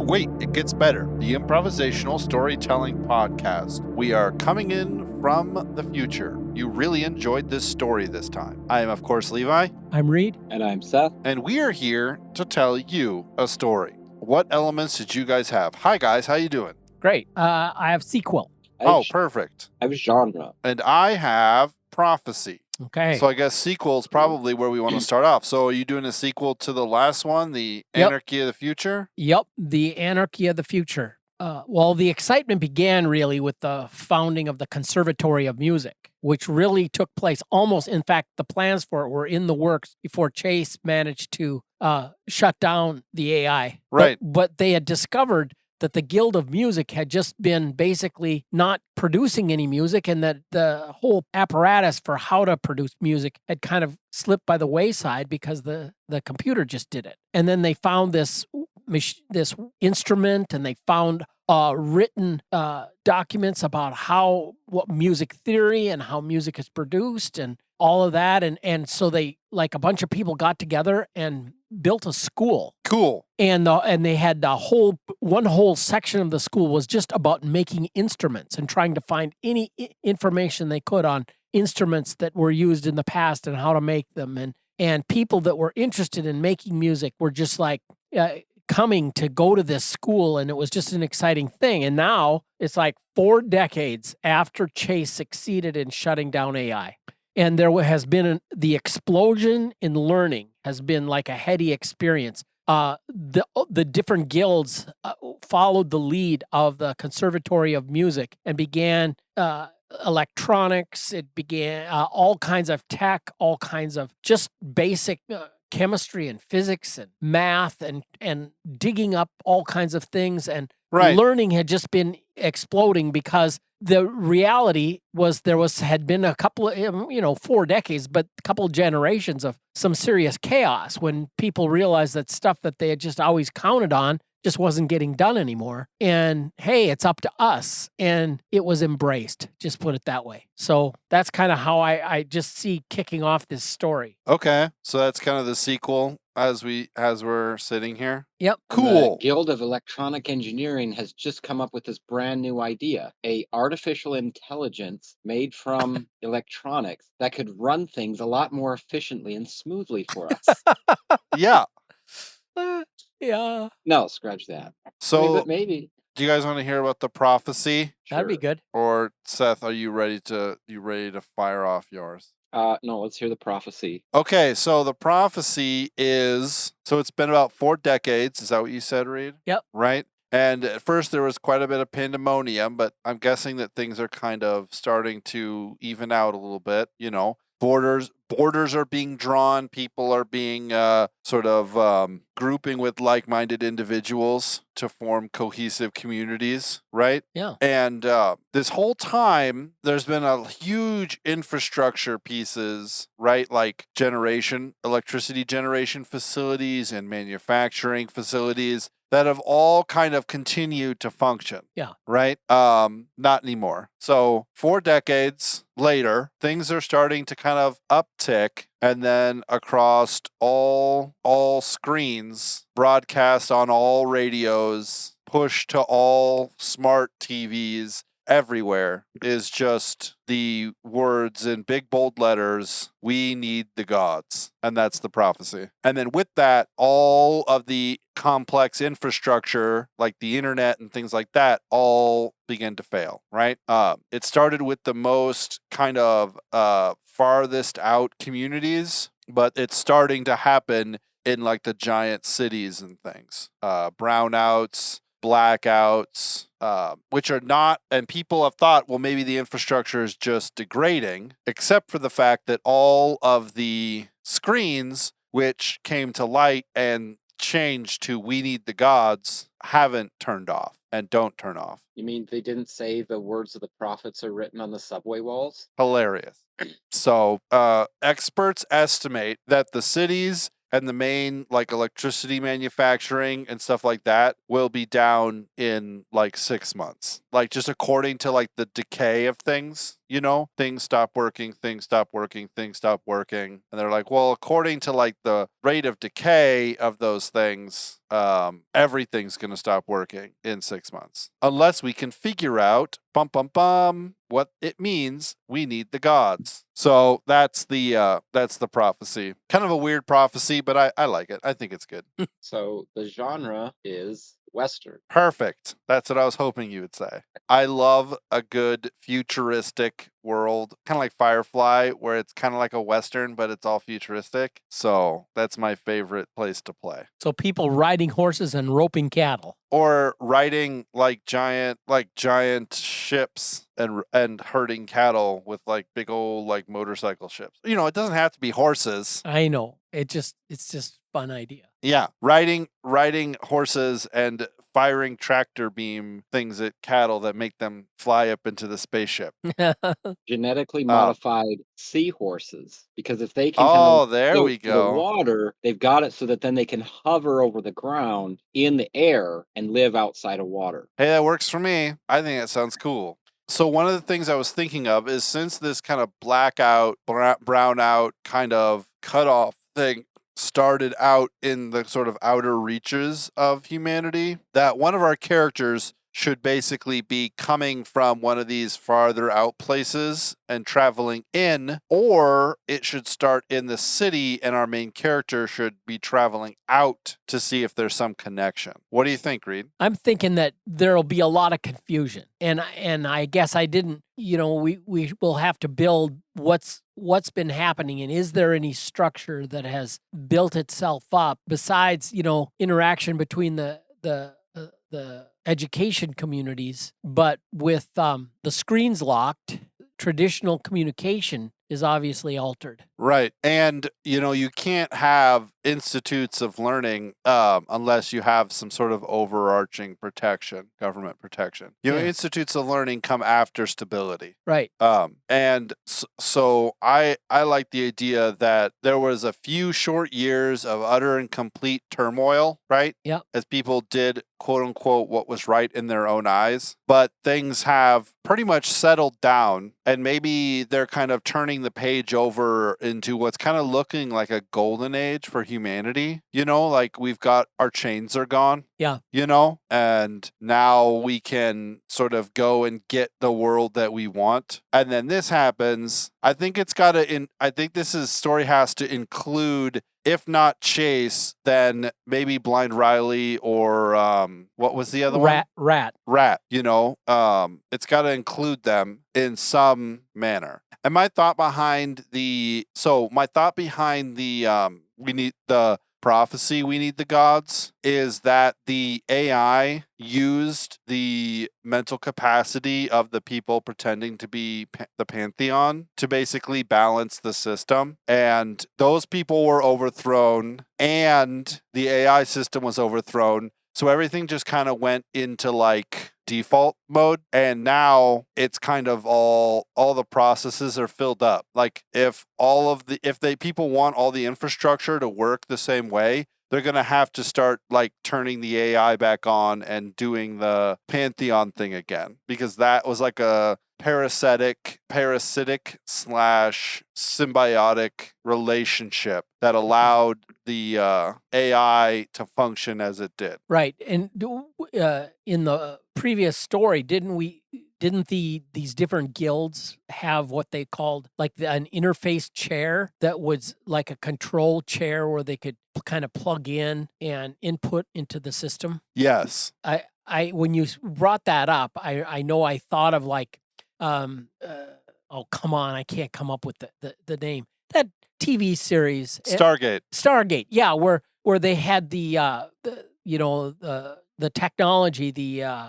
Wait, it gets better. The Improvisational Storytelling Podcast. We are coming in from the future. You really enjoyed this story this time. I am, of course, Levi. I'm Reed. And I'm Seth. And we are here to tell you a story. What elements did you guys have? Hi, guys. How you doing? Great. I have sequel. Perfect. I have genre. And I have prophecy. Okay. So I guess sequel is probably where we want to start off. So are you doing a sequel to the last one, the Anarchy of the Future? Yep. The Anarchy of the Future. Well, the excitement began really with the founding of the Conservatory of Music, which really took place almost, in fact, the plans for it were in the works before Chase managed to shut down the AI. Right. But they had discovered that the Guild of Music had just been basically not producing any music, and that the whole apparatus for how to produce music had kind of slipped by the wayside because the computer just did it. And then they found this instrument, and they found written documents about what music theory and how music is produced and all of that. And so they, like, a bunch of people got together and built a school. Cool. And they had one whole section of the school was just about making instruments and trying to find any information they could on instruments that were used in the past and how to make them. And people that were interested in making music were just like coming to go to this school, and it was just an exciting thing. And now it's like 4 decades after Chase succeeded in shutting down AI. And there has been the explosion in learning has been like a heady experience. The different guilds followed the lead of the Conservatory of Music and began electronics. It began all kinds of tech, all kinds of just basic chemistry and physics and math and digging up all kinds of things. And learning had just been exploding because the reality was had been a couple of, 4 decades, but a couple of generations of some serious chaos when people realized that stuff that they had just always counted on just wasn't getting done anymore. And hey, it's up to us. And it was embraced, just put it that way. So that's kind of how I just see kicking off this story. Okay. So that's kind of the sequel as we're sitting here. Yep. Cool. The Guild of Electronic Engineering has just come up with this brand new idea, a artificial intelligence made from electronics that could run things a lot more efficiently and smoothly for us. Yeah. Yeah. No, scratch that. So but maybe. Do you guys want to hear about the prophecy? That'd be good. Or Seth, are you ready to fire off yours? No, let's hear the prophecy. Okay, so the prophecy is, so it's been about 4 decades. Is that what you said, Reed? Yep. Right? And at first there was quite a bit of pandemonium, but I'm guessing that things are kind of starting to even out a little bit, Borders are being drawn. People are being grouping with like-minded individuals to form cohesive communities, right? Yeah. And this whole time, there's been a huge infrastructure pieces, right? Like electricity generation facilities and manufacturing facilities that have all kind of continued to function. Yeah. Right? Not anymore. So 4 decades later, things are starting to kind of uptick, and then across all screens, broadcast on all radios, push to all smart TVs, everywhere is just the words in big bold letters, "We need the gods." And that's the prophecy. And then with that, all of the complex infrastructure, like the internet and things like that, all begin to fail, right? It started with the most kind of farthest out communities, but it's starting to happen in like the giant cities and things. Brownouts, blackouts, which are not, and people have thought, well, maybe the infrastructure is just degrading, except for the fact that all of the screens which came to light and changed to "We need the gods" haven't turned off and don't turn off. You mean they didn't say the words of the prophets are written on the subway walls? Hilarious. So experts estimate that the cities and the main like electricity manufacturing and stuff like that will be down in like 6 months. Like just according to like the decay of things, things stop working. And they're like, well, according to like the rate of decay of those things, everything's going to stop working in 6 months unless we can figure out what it means we need the gods. So that's the prophecy. Kind of a weird prophecy, but I like it. I think it's good. So the genre is Western. Perfect. That's what I was hoping you would say. I love a good futuristic world, kind of like Firefly, where it's kind of like a Western, but it's all futuristic. So that's my favorite place to play. So people riding horses and roping cattle. Or riding like giant ships and herding cattle with like big old like motorcycle ships. You know, it doesn't have to be horses. I know. It's just fun idea. Yeah, riding horses and firing tractor beam things at cattle that make them fly up into the spaceship. Genetically modified seahorses, because if they can there go we to the go. water, they've got it so that then they can hover over the ground in the air and live outside of water. Hey, that works for me. I think that sounds cool. So one of the things I was thinking of is, since this kind of blackout, brownout kind of cutoff thing started out in the sort of outer reaches of humanity, that one of our characters should basically be coming from one of these farther out places and traveling in, or it should start in the city and our main character should be traveling out to see if there's some connection. What do you think, Reed? I'm thinking that there'll be a lot of confusion. And I guess I didn't, we will have to build what's been happening, and is there any structure that has built itself up besides, interaction between the education communities, but with the screens locked, traditional communication is obviously altered. Right. And, you can't have institutes of learning unless you have some sort of overarching protection, government protection. Institutes of learning come after stability. Right. And so I like the idea that there was a few short years of utter and complete turmoil, right? Yeah. As people did, quote unquote, what was right in their own eyes. But things have pretty much settled down, and maybe they're kind of turning the page over into what's kind of looking like a golden age for humanity. Like we've got, our chains are gone. Yeah. And now we can sort of go and get the world that we want. And then this happens. I think this story has to include, if not Chase, then maybe Blind Riley or what was the other one? Rat. It's got to include them in some manner. And my thought behind the we need the prophecy, we need the gods, is that the AI used the mental capacity of the people pretending to be the Pantheon to basically balance the system. And those people were overthrown and the AI system was overthrown. So everything just kind of went into like default mode, and now it's kind of all the processes are filled up. Like if people want all the infrastructure to work the same way, they're going to have to start like turning the AI back on and doing the Pantheon thing again, because that was like a parasitic / symbiotic relationship that allowed the AI to function as it did. Right. And in the previous story, didn't these different guilds have what they called like an interface chair that was like a control chair where they could kind of plug in and input into the system? Yes. I when you brought that up, I know I thought of like, oh, come on, I can't come up with the name. That TV series. Stargate. Yeah, where they had the technology, the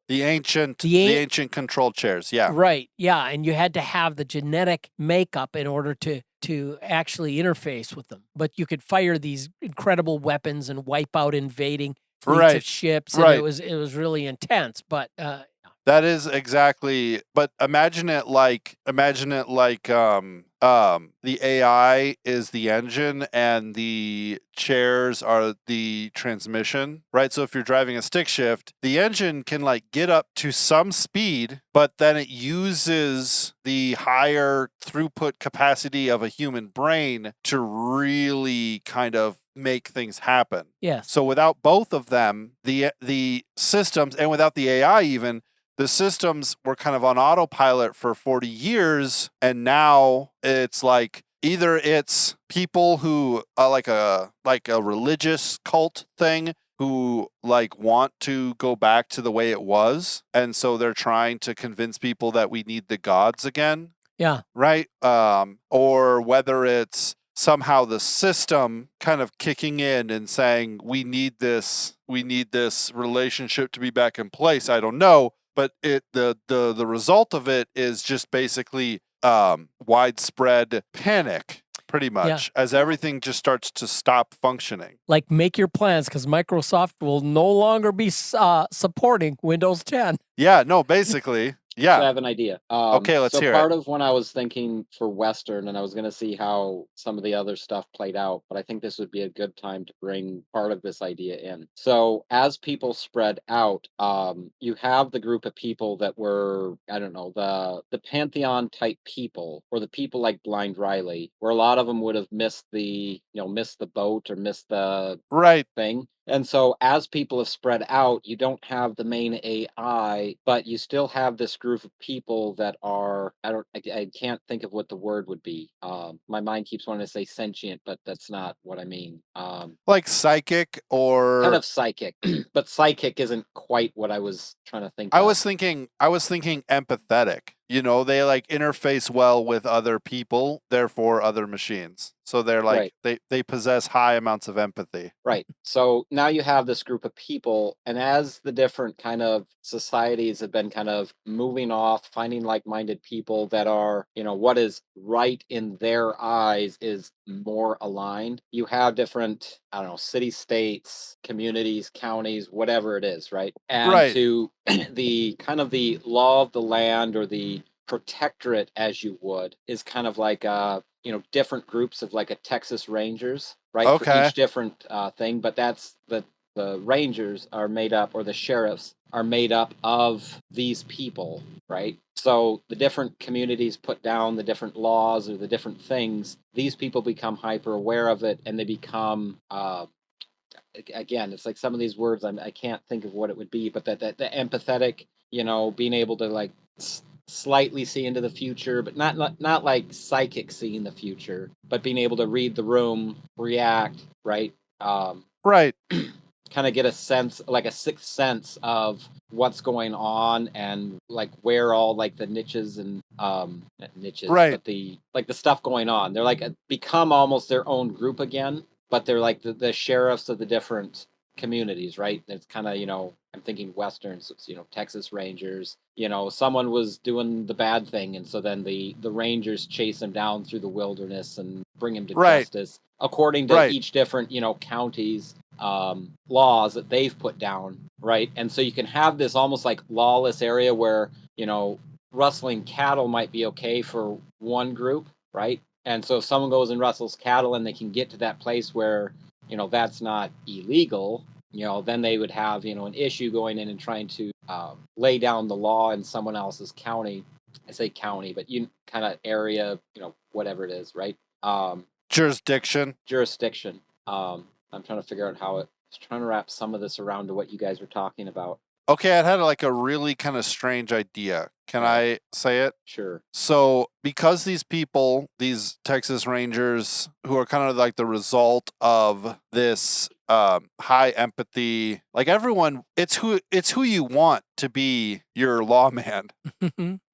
ancient control chairs, yeah. Right, yeah, and you had to have the genetic makeup in order to actually interface with them. But you could fire these incredible weapons and wipe out invading fleets of ships, and it was really intense. But that is exactly. But imagine it like the AI is the engine and the chairs are the transmission, right? So if you're driving a stick shift, the engine can like get up to some speed, but then it uses the higher throughput capacity of a human brain to really kind of make things happen. Yes. So without both of them, the systems, and without the AI even, the systems were kind of on autopilot for 40 years, and now it's like either it's people who like a religious cult thing who like want to go back to the way it was, and so they're trying to convince people that we need the gods again. Yeah. Right? Or whether it's somehow the system kind of kicking in and saying we need this relationship to be back in place. I don't know, but the result of it is just basically widespread panic, pretty much, as everything just starts to stop functioning. Like, make your plans, because Microsoft will no longer be supporting Windows 10. Yeah, no, basically. Yeah. So I have an idea. Okay, let's hear it. So part of when I was thinking for Western, and I was going to see how some of the other stuff played out, but I think this would be a good time to bring part of this idea in. So as people spread out, you have the group of people that were, I don't know, the Pantheon type people, or the people like Blind Riley, where a lot of them would have missed the boat or missed the right thing. And so as people have spread out, you don't have the main AI, but you still have this group of people that are, I can't think of what the word would be. My mind keeps wanting to say sentient, but that's not what I mean. Like psychic, or kind of psychic, but psychic isn't quite what I was trying to think I of. was thinking empathetic. You know, they like interface well with other people, therefore other machines. So they're like they possess high amounts of empathy. Right. So now you have this group of people, and as the different kind of societies have been kind of moving off, finding like-minded people that are, what is right in their eyes is more aligned. You have different, I don't know, city-states, communities, counties, whatever it is, right? And to the kind of the law of the land, or the protectorate, as you would, is kind of like different groups of like a Texas Rangers, right? For each different thing, but that's the Rangers are made up, or the sheriffs are made up of these people, right? So the different communities put down the different laws or the different things. These people become hyper aware of it, and they become again, it's like some of these words I can't think of what it would be, but that the empathetic, being able to like slightly see into the future, but not like psychic seeing the future, but being able to read the room, react, right? Right. Kind of get a sense, like a sixth sense of what's going on, and like where all like the niches and niches, but the stuff going on. They're like become almost their own group again, but they're like the sheriffs of the different communities, right? It's kind of, I'm thinking Westerns, so it's, Texas Rangers, someone was doing the bad thing, and so then the Rangers chase him down through the wilderness and bring him to justice according to each different, counties laws that they've put down, right? And so you can have this almost like lawless area where, rustling cattle might be okay for one group, right? And so if someone goes and rustles cattle and they can get to that place where, that's not illegal, then they would have, an issue going in and trying to lay down the law in someone else's county. I say county, but you kind of area, whatever it is, right? Jurisdiction. I'm trying to figure out how trying to wrap some of this around to what you guys were talking about. Okay, I had like a really kind of strange idea. Can I say it? Sure. So, because these people, these Texas Rangers, who are kind of like the result of this high empathy, like everyone, it's who you want to be your lawman,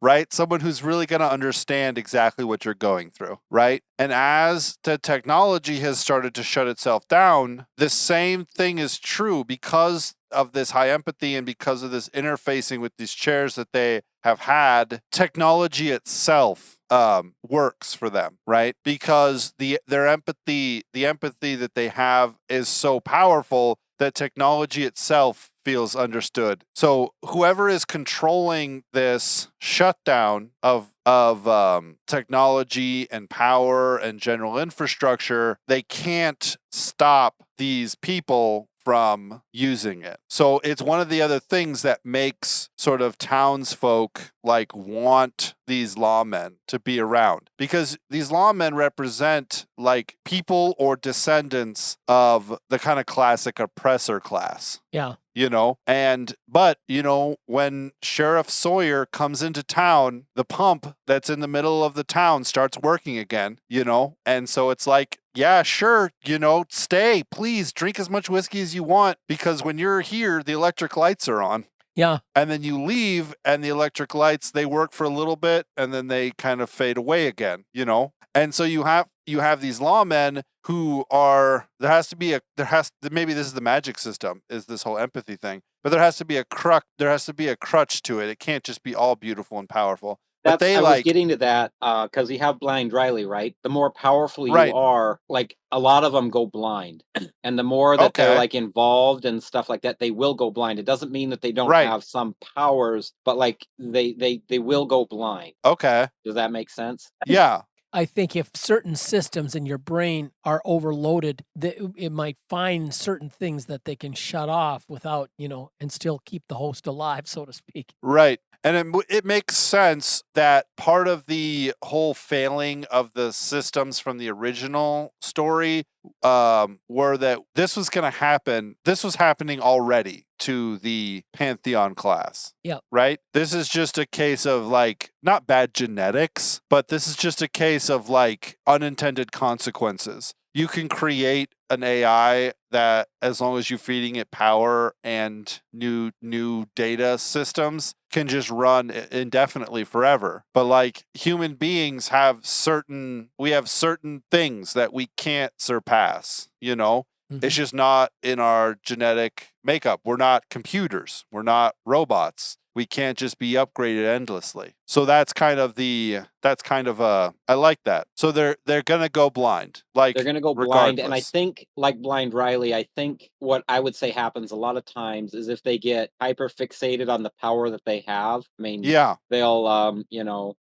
right? Someone who's really going to understand exactly what you're going through, right? And as the technology has started to shut itself down, the same thing is true because of this high empathy and because of this interfacing with these chairs that they have had. Technology itself works for them, right? Because the empathy that they have is so powerful that technology itself feels understood. So whoever is controlling this shutdown of technology and power and general infrastructure, they can't stop these people from using it. So it's one of the other things that makes sort of townsfolk like want these lawmen to be around, because these lawmen represent like people or descendants of the kind of classic oppressor class. Yeah. But when Sheriff Sawyer comes into town, the pump that's in the middle of the town starts working again, and so it's like, yeah, sure, stay, please drink as much whiskey as you want, because when you're here, the electric lights are on. Yeah. And then you leave and the electric lights, they work for a little bit and then they kind of fade away again, And so you have these lawmen who are, maybe this is the magic system, is this whole empathy thing, but there has to be a crutch to it. It can't just be all beautiful and powerful. But I was getting to that because you have blind Riley, right? The more powerful you Right. are, like a lot of them go blind, and the more that they're Okay. like involved and stuff like that, they will go blind. It doesn't mean that they don't Right. have some powers, but like they will go blind. Okay. Does that make sense? Yeah. I think if certain systems in your brain are overloaded, it might find certain things that they can shut off without, and still keep the host alive, so to speak. Right. And it makes sense that part of the whole failing of the systems from the original story were that this was going to happen. This was happening already to the Pantheon class. Yeah. Right? This is just a case of like, not bad genetics, but this is just a case of like unintended consequences. You can create an AI that, as long as you're feeding it power and new data systems, can just run indefinitely forever. But like human beings have certain things that we can't surpass, Mm-hmm. It's just not in our genetic makeup. We're not computers. We're not robots. We can't just be upgraded endlessly. So that's kind of I like that. So they're gonna go blind. Like They're going to go blind. And I think, like Blind Riley, I think what I would say happens a lot of times is if they get hyper fixated on the power that they have, I mean, yeah, they'll,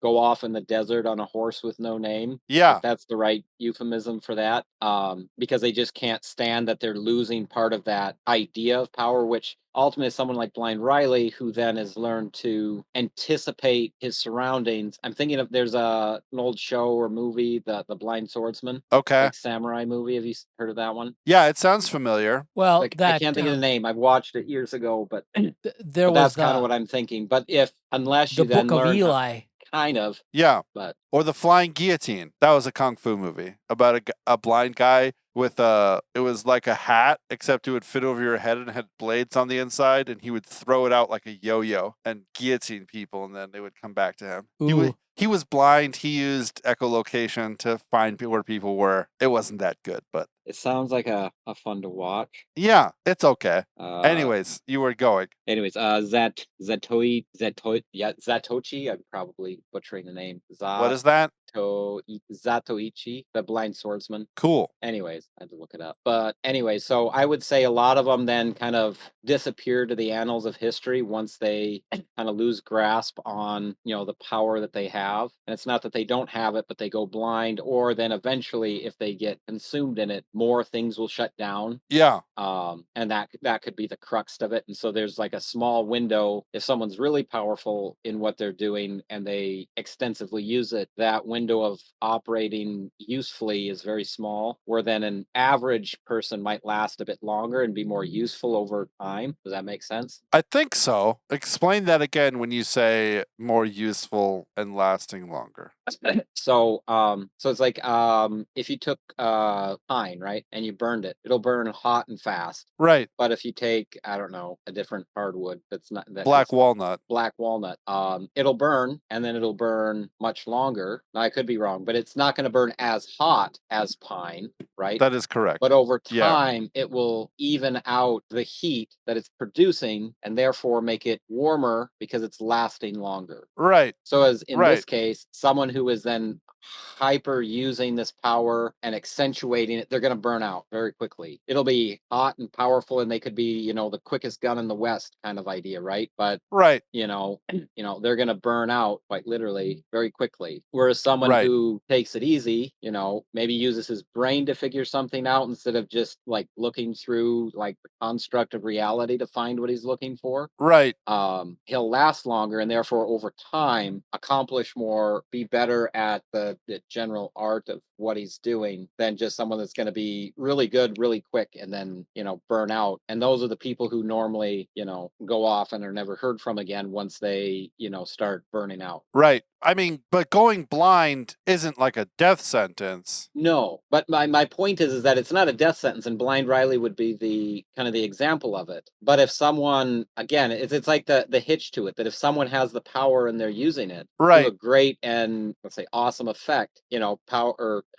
go off in the desert on a horse with no name. yeah, If that's the right euphemism for that. Because they just can't stand that they're losing part of that idea of power, which ultimately someone like Blind Riley, who then has learned to anticipate his surroundings. I'm thinking of, there's an old show or movie, the Blind Swordsman. okay. Like samurai movie. Have you heard of that one? Yeah, it sounds familiar. Well, Like, I can't think of the name. I've watched it years ago, but there was that's kind of what I'm thinking. But unless the you then Book of learn Eli. kind of, Yeah. but Or The Flying Guillotine. That was a kung fu movie about a blind guy with it was like a hat, except it would fit over your head and had blades on the inside, and he would throw it out like a yo-yo and guillotine people, and then they would come back to him. He was blind. He used echolocation to find where people were. It wasn't that good, but it sounds like a fun to watch. Yeah, it's okay. Anyways, you were going. Zatoichi. I'm probably butchering the name. What is that? Zatoichi, the blind swordsman. Cool. Anyways, I had to look it up. But anyway, so I would say a lot of them then kind of disappear to the annals of history once they kind of lose grasp on, the power that they have. And it's not that they don't have it, but they go blind, or then eventually if they get consumed in it, more things will shut down. Yeah. And that could be the crux of it. And so there's like a small window. If someone's really powerful in what they're doing and they extensively use it, that window of operating usefully is very small, where then an average person might last a bit longer and be more useful over time. Does that make sense? I think so. Explain that again when you say more useful and lasting longer. So it's like if you took pine, right, and you burned it, it'll burn hot and fast. Right. But if you take, I don't know, a different hardwood that's not that black walnut, it'll burn, and then it'll burn much longer. Now I could be wrong, but it's not going to burn as hot as pine, right? That is correct. But over time, it will even out the heat that it's producing, and therefore make it warmer because it's lasting longer. Right. So as in this case, someone who is then hyper using this power and accentuating it, they're going to burn out very quickly. It'll be hot and powerful, and they could be, the quickest gun in the West kind of idea, right? But Right. they're going to burn out quite literally very quickly. Whereas someone Right. who takes it easy, maybe uses his brain to figure something out instead of just like looking through like the construct of reality to find what he's looking for. Right. He'll last longer and therefore over time accomplish more, be better at the general art of what he's doing than just someone that's going to be really good really quick and then burn out. And those are the people who normally go off and are never heard from again once they start burning out. Right. I mean, but going blind isn't like a death sentence. No, but my point is that it's not a death sentence, and Blind Riley would be the kind of the example of it. But if someone, again, it's like the hitch to it, that if someone has the power and they're using it to Right. a great and let's say awesome effect,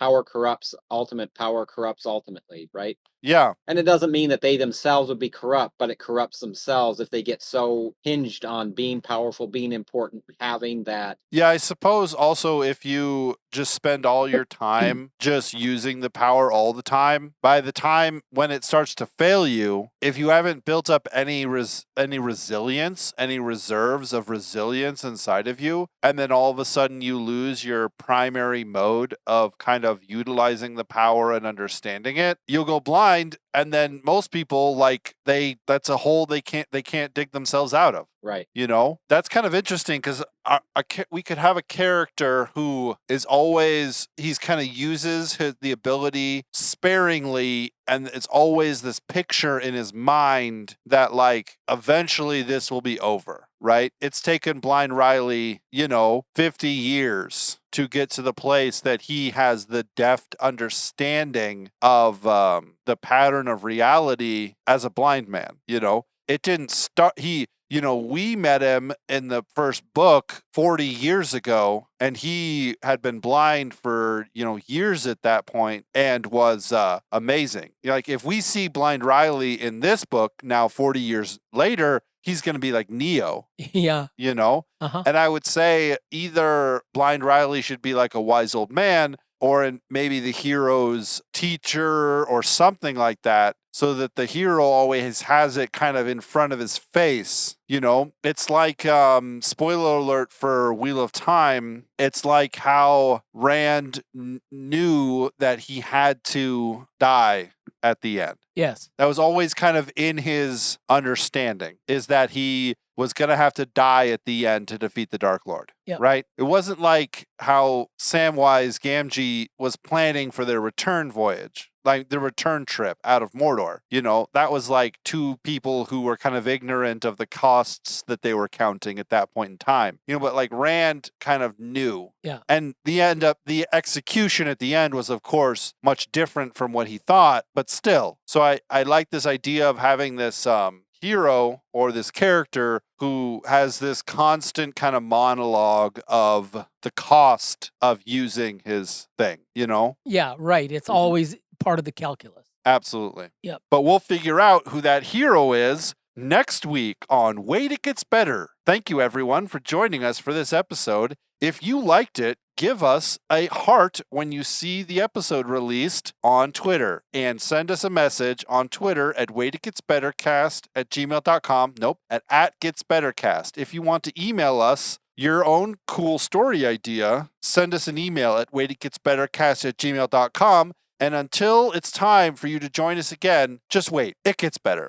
power corrupts, ultimate power corrupts ultimately, right? Yeah. And it doesn't mean that they themselves would be corrupt, but it corrupts themselves if they get so hinged on being powerful, being important, having that. Yeah, I suppose also if you just spend all your time just using the power all the time, by the time when it starts to fail you, if you haven't built up any resilience, any reserves of resilience inside of you, and then all of a sudden you lose your primary mode of kind of utilizing the power and understanding it, you'll go blind. And then most people, like, that's a hole they can't dig themselves out of. Right. That's kind of interesting because we could have a character who is always, he's kind of uses the ability sparingly, and it's always this picture in his mind that like eventually this will be over, right? It's taken Blind Riley, 50 years to get to the place that he has the deft understanding of the pattern of reality as a blind man. It didn't start, we met him in the first book 40 years ago, and he had been blind for, years at that point and was amazing. Like if we see Blind Riley in this book now 40 years later, he's going to be like Neo. Yeah. Uh-huh. And I would say either Blind Riley should be like a wise old man, or maybe the hero's teacher or something like that, so that the hero always has it kind of in front of his face. It's like, spoiler alert for Wheel of Time, it's like how Rand knew that he had to die at the end. Yes. That was always kind of in his understanding, is that he was going to have to die at the end to defeat the Dark Lord. Yep. Right? It wasn't like how Samwise Gamgee was planning for their return voyage, like the return trip out of Mordor. That was like two people who were kind of ignorant of the costs that they were counting at that point in time. But like Rand kind of knew. Yeah. And the execution at the end was, of course, much different from what he thought, but still. So I like this idea of having this hero or this character who has this constant kind of monologue of the cost of using his thing, Yeah, right. It's always part of the calculus. Absolutely. Yep. But we'll figure out who that hero is next week on Wait It Gets Better. Thank you, everyone, for joining us for this episode. If you liked it, give us a heart when you see the episode released on Twitter, and send us a message on Twitter at waititgetsbettercast@gmail.com. Nope, at @getsbettercast. If you want to email us your own cool story idea, send us an email at waititgetsbettercast@gmail.com. And until it's time for you to join us again, just wait. It gets better.